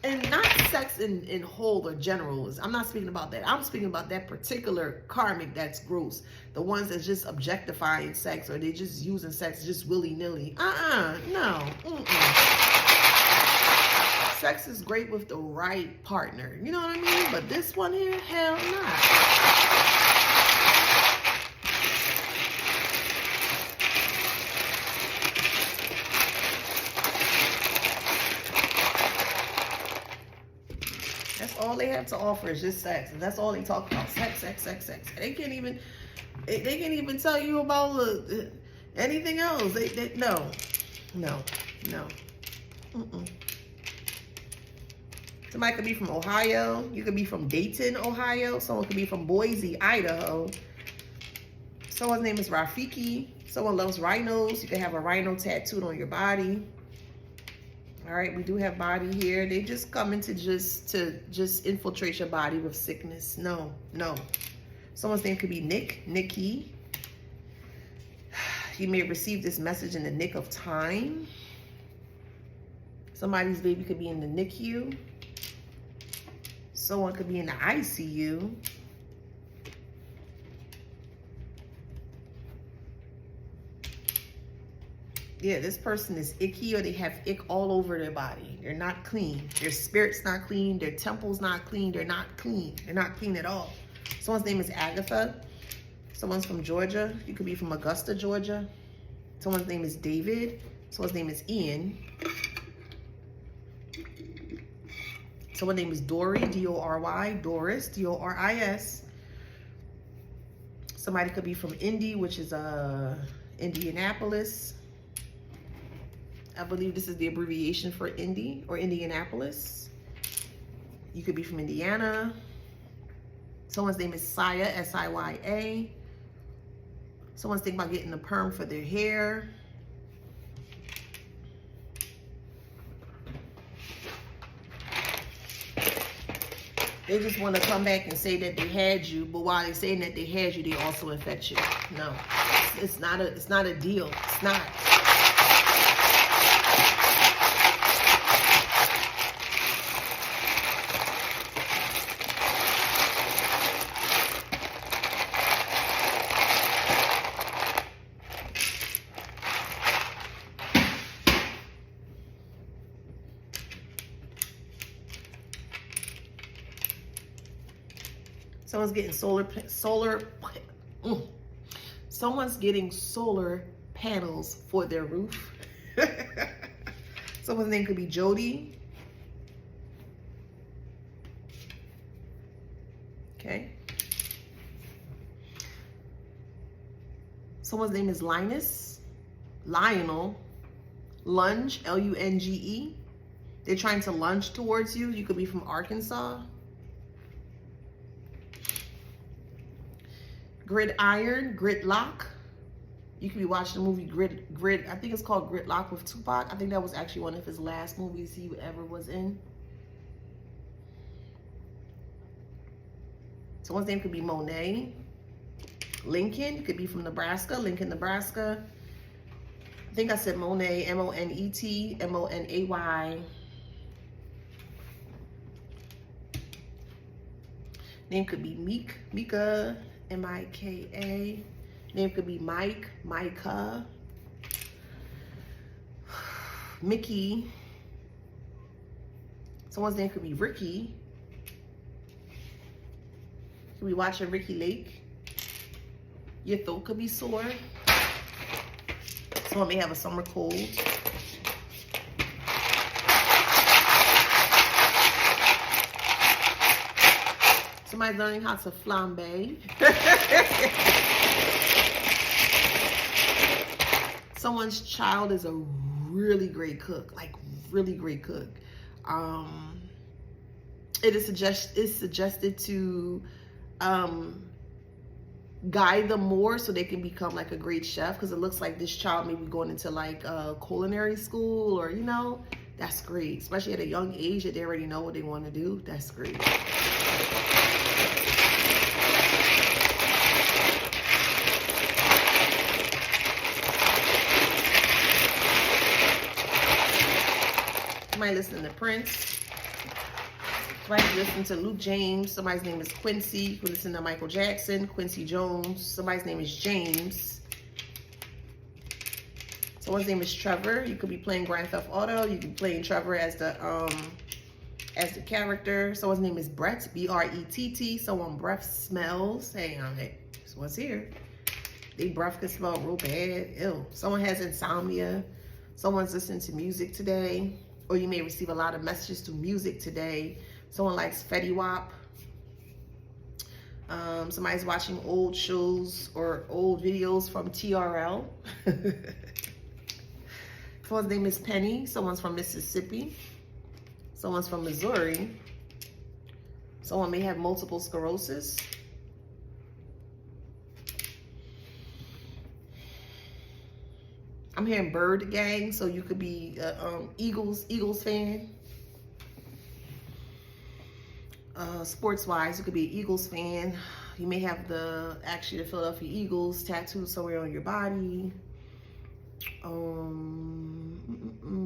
And not sex in whole or general. I'm not speaking about that. I'm speaking about that particular karmic that's gross. The ones that's just objectifying sex, or they just using sex just willy-nilly. No. Sex is great with the right partner. You know what I mean? But this one here, hell nah. That's all they have to offer is just sex, and that's all they talk about. Sex. They can't even tell you about anything else. No. Somebody could be from Ohio. You could be from Dayton, Ohio. Someone could be from Boise, Idaho. Someone's name is Rafiki. Someone loves rhinos. You can have a rhino tattooed on your body. All right, we do have body here. They just come into just infiltrate your body with sickness. No. Someone's name could be Nikki. You may receive this message in the nick of time. Somebody's baby could be in the NICU. Someone could be in the ICU. Yeah, this person is icky, or they have ick all over their body. They're not clean. Their spirit's not clean. Their temple's not clean. They're not clean. They're not clean at all. Someone's name is Agatha. Someone's from Georgia. You could be from Augusta, Georgia. Someone's name is David. Someone's name is Ian. Someone's name is Dory, D-O-R-Y. Doris, D-O-R-I-S. Somebody could be from Indy, which is Indianapolis. I believe this is the abbreviation for Indy or Indianapolis. You could be from Indiana. Someone's name is Saya, S-I-Y-A. Someone's thinking about getting a perm for their hair. They just want to come back and say that they had you, but while they're saying that they had you, they also infect you. No, it's not a deal. It's not. Someone's getting someone's getting solar panels for their roof. Someone's name could be Jody. Okay. Someone's name is Linus, Lionel, lunge, L-U-N-G-E. They're trying to lunge towards you. You could be from Arkansas. Gridiron, Gridlock. You could be watching the movie Grid. I think it's called Gridlock with Tupac. I think that was actually one of his last movies he ever was in. Someone's name could be Monet. Lincoln, you could be from Nebraska, Lincoln, Nebraska. I think I said Monet, M-O-N-E-T, M-O-N-A-Y. Name could be Meek, Mika, M-I-K-A. Name could be Mike, Micah. Mickey. Someone's name could be Ricky. Could be watching Ricky Lake. Your throat could be sore. Someone may have a summer cold. Somebody's learning how to flambe. Someone's child is a really great cook, like really great cook. It's suggested to guide them more so they can become like a great chef, because it looks like this child may be going into like culinary school, or, you know, that's great. Especially at a young age that they already know what they want to do. That's great. Somebody listening to Prince. Somebody's listening to Luke James. Somebody's name is Quincy. Who listen to Michael Jackson, Quincy Jones. Somebody's name is James. Someone's name is Trevor. You could be playing Grand Theft Auto. You could be playing Trevor as the character. Someone's name is Brett, B-R-E-T-T. Someone breath smells. Hey, someone's here. They breath can smell real bad. Ew. Someone has insomnia. Someone's listening to music today. Or you may receive a lot of messages through music today. Someone likes Fetty Wap. Somebody's watching old shows or old videos from TRL. Someone's name is Penny. Someone's from Mississippi. Someone's from Missouri. Someone may have multiple sclerosis. I'm hearing Bird Gang, so you could be Eagles fan. Sports-wise, you could be an Eagles fan. You may have the Philadelphia Eagles tattooed somewhere on your body.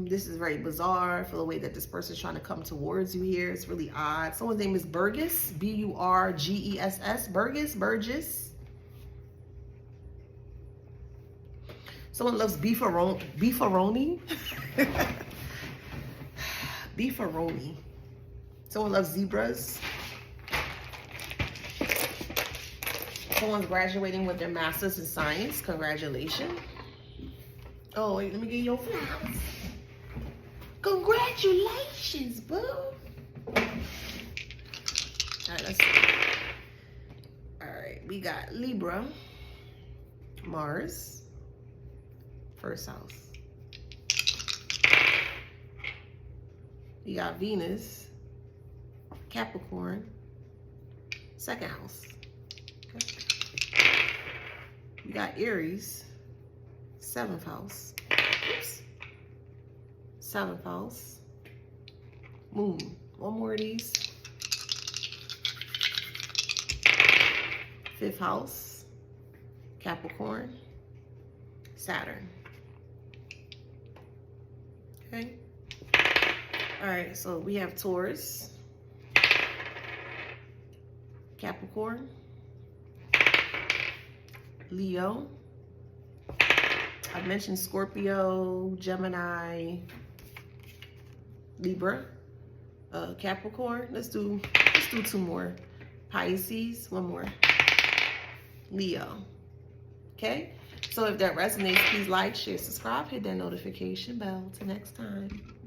This is very bizarre for the way that this person's trying to come towards you here. It's really odd. Someone's name is Burgess, B-U-R-G-E-S-S, Burgess. Someone loves beefaroni. Beefaroni? Beefaroni. Someone loves zebras. Someone's graduating with their master's in science. Congratulations. Oh, wait, let me get your flowers. Congratulations, boo. All right, let's see. All right, we got Libra, Mars, first house. We got Venus, Capricorn, second house. Okay. We got Aries, seventh house. Oops. Seventh house. Moon. One more of these. Fifth house. Capricorn. Saturn. Okay. All right, so we have Taurus, Capricorn, Leo. I mentioned Scorpio, Gemini, Libra, Capricorn. Let's do 2 more. Pisces, 1 more. Leo. Okay? So if that resonates, please like, share, subscribe, hit that notification bell. Till next time.